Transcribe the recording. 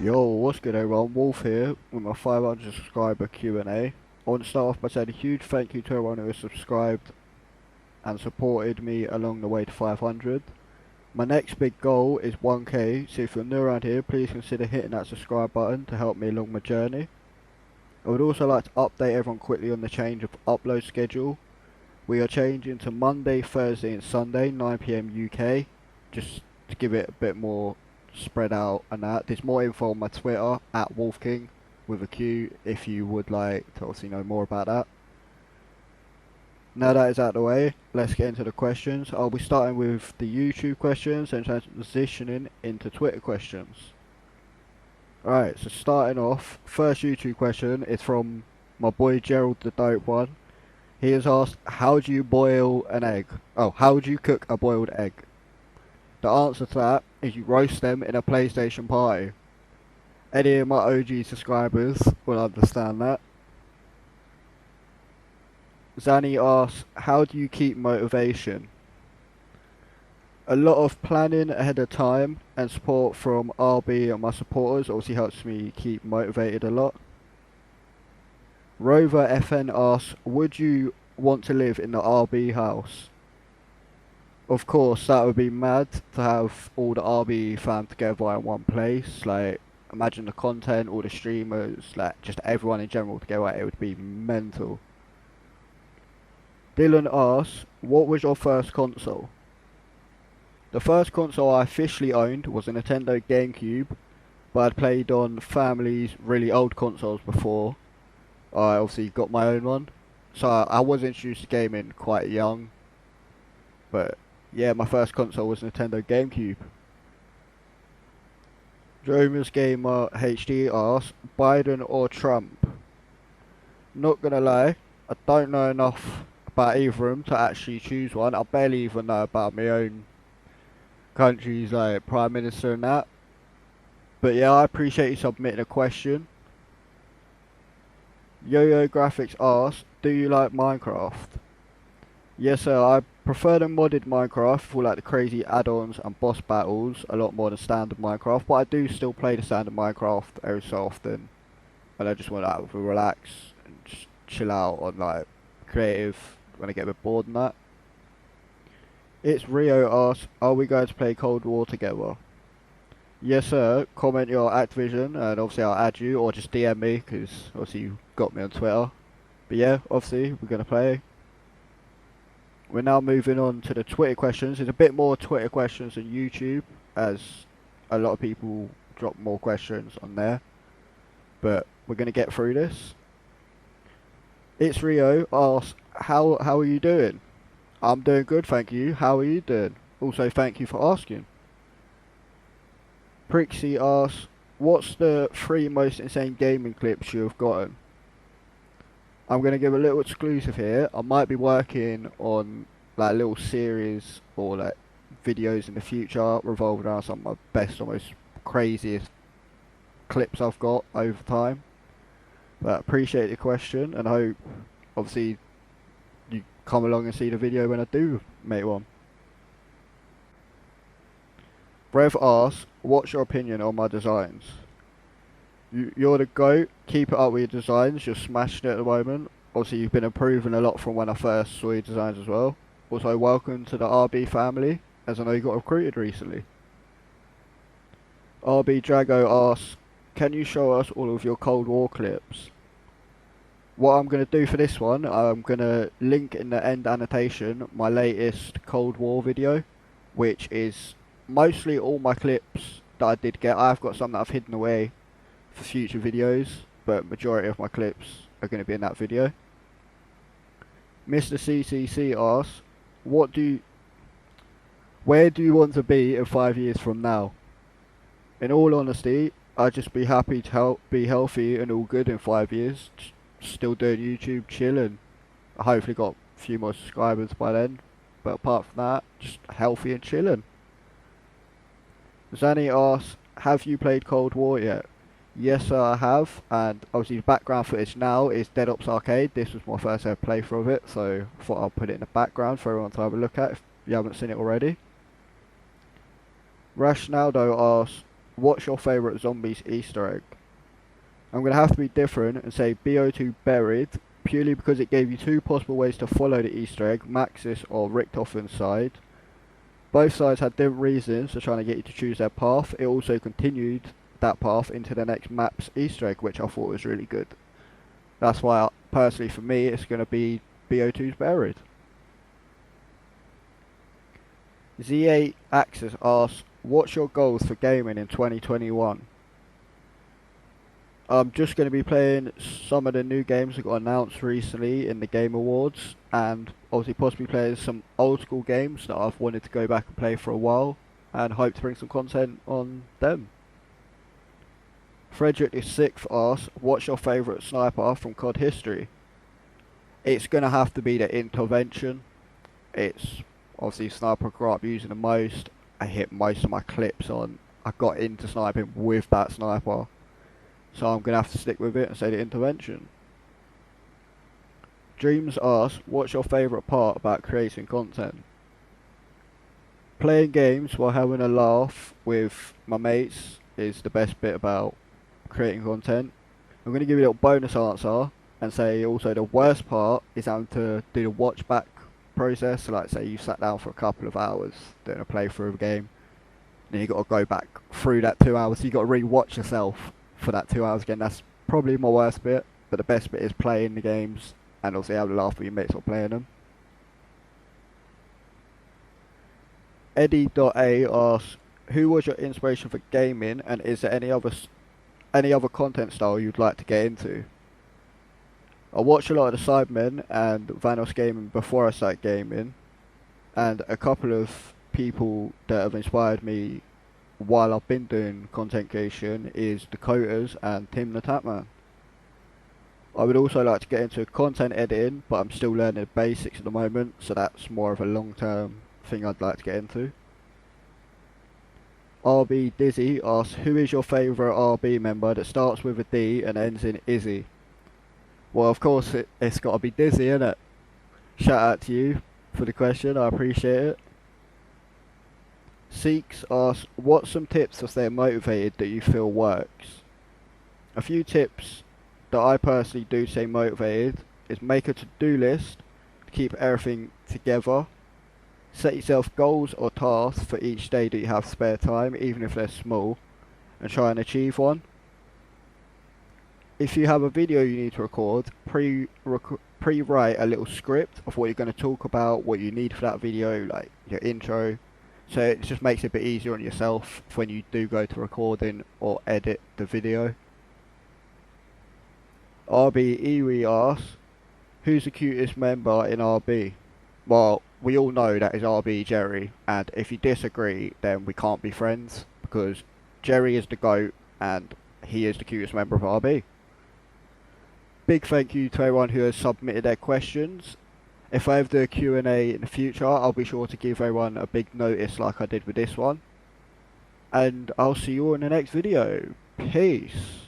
Yo, what's good everyone? Wolf here with my 500 subscriber Q&A. I want to start off by saying a huge thank you to everyone who has subscribed and supported me along the way to 500. My next big goal is 1k, so if you're new around here, please consider hitting that subscribe button to help me along my journey. I would also like to update everyone quickly on the change of upload schedule. We are changing to Monday, Thursday and Sunday, 9 PM UK, just to give it a bit more spread out and that. There's more info on my Twitter at Wolfkinq with a Q if you would like to obviously know more about that. Now that is out of the way, let's get into the questions. I'll be starting with the YouTube questions and transitioning into Twitter questions. Alright, so starting off, first YouTube question is from my boy Gerald the Dope One. He has asked, how do you boil an egg? Oh, how do you cook a boiled egg? The answer to that is you roast them in a PlayStation party. Any of my OG subscribers will understand that. Zanny asks, how do you keep motivation? A lot of planning ahead of time and support from RB and my supporters obviously helps me keep motivated a lot. Rover FN asks, would you want to live in the RB house? Of course, that would be mad to have all the RB fam together in one place. Like, imagine the content, all the streamers, like, just everyone in general together. It would be mental. Dylan asks, what was your first console? The first console I officially owned was a Nintendo GameCube, but I'd played on family's really old consoles before. I obviously got my own one. So I was introduced to gaming quite young. But yeah, my first console was Nintendo GameCube. Jomas Gamer HD asks, Biden or Trump? Not gonna lie, I don't know enough about either of them to actually choose one. I barely even know about my own country's like Prime Minister and that. But yeah, I appreciate you submitting a question. Yo-Yo Graphics asks, do you like Minecraft? Yes sir, I prefer the modded Minecraft for like the crazy add-ons and boss battles a lot more than standard Minecraft, but I do still play the standard Minecraft every so often. And I just want to relax and just chill out on like creative when I get a bit bored and that. It's Rio asks, are we going to play Cold War together? Yes sir, comment your Activision and obviously I'll add you, or just DM me because obviously you got me on Twitter. But yeah, obviously we're going to play. We're now moving on to the Twitter questions. There's a bit more Twitter questions than YouTube, as a lot of people drop more questions on there. But we're going to get through this. It's Rio asks, how are you doing? I'm doing good, thank you. How are you doing? Also, thank you for asking. Prixie asks, what's the 3 most insane gaming clips you have gotten? I'm going to give a little exclusive here. I might be working on like a little series or like videos in the future revolving around some of my best or most craziest clips I've got over time. But appreciate the question and hope obviously you come along and see the video when I do make one. Brev asks, what's your opinion on my designs? You're the GOAT, keep it up with your designs, you're smashing it at the moment. Obviously you've been improving a lot from when I first saw your designs as well. Also welcome to the RB family, as I know you got recruited recently. RB Drago asks, can you show us all of your Cold War clips? What I'm going to do for this one, I'm going to link in the end annotation my latest Cold War video, which is mostly all my clips that I did get. I've got some that I've hidden away for future videos, but majority of my clips are going to be in that video. Mr. CCC asks, where do you want to be in 5 years from now? In all honesty, I'd just be happy to be healthy and all good in 5 years. Still doing YouTube, chilling. I hopefully got a few more subscribers by then, but apart from that, just healthy and chilling. Zanny asks, have you played Cold War yet? Yes sir, I have, and obviously the background footage now is Dead Ops Arcade. This was my first ever playthrough of it, so I thought I'll put it in the background for everyone to have a look at if you haven't seen it already. Rashnaldo asks, what's your favourite zombies Easter egg? I'm going to have to be different and say BO2 buried, purely because it gave you two possible ways to follow the Easter egg, Maxis or Richtofen's side. Both sides had different reasons for trying to get you to choose their path. It also continued that path into the next map's Easter egg, which I thought was really good. That's why, personally for me, it's going to be BO2's buried. Z8 Axis asks, what's your goals for gaming in 2021? I'm just going to be playing some of the new games that got announced recently in the Game Awards, and obviously possibly playing some old school games that I've wanted to go back and play for a while, and hope to bring some content on them. Frederick the Sixth asks, what's your favourite sniper from COD history? It's going to have to be the Intervention. It's obviously sniper I grew up using the most. I hit most of my clips on. I got into sniping with that sniper. So I'm going to have to stick with it and say the Intervention. Dreams asks, what's your favourite part about creating content? Playing games while having a laugh with my mates is the best bit about creating content. I'm going to give you a little bonus answer and say also the worst part is having to do the watch back process. So like say you sat down for a couple of hours doing a playthrough of a game, then you got to go back through that 2 hours, so you got to re-watch yourself for that 2 hours again. That's probably my worst bit, but the best bit is playing the games and also having a laugh with your mates while playing them. Eddie.A asks, who was your inspiration for gaming, and is there any other content style you'd like to get into? I watched a lot of the Sidemen and Vanos Gaming before I started gaming, and a couple of people that have inspired me while I've been doing content creation is Dakotas and Tim the Tapman. I would also like to get into content editing, but I'm still learning the basics at the moment, so that's more of a long-term thing I'd like to get into. RB Dizzy asks, who is your favourite RB member that starts with a D and ends in Izzy? Well, of course it's got to be Dizzy, innit? Shout out to you for the question, I appreciate it. Seeks asks, what's some tips for staying motivated that you feel works? A few tips that I personally do stay motivated is make a to-do list to keep everything together. Set yourself goals or tasks for each day that you have spare time, even if they're small, and try and achieve one. If you have a video you need to record, pre-write a little script of what you're going to talk about, what you need for that video, like your intro, so it just makes it a bit easier on yourself when you do go to recording or edit the video. RB Iwi asks, who's the cutest member in RB? Well, we all know that is RB Jerry, and if you disagree then we can't be friends, because Jerry is the GOAT and he is the cutest member of RB. Big thank you to everyone who has submitted their questions. If I ever do a Q&A in the future, I'll be sure to give everyone a big notice like I did with this one. And I'll see you all in the next video. Peace.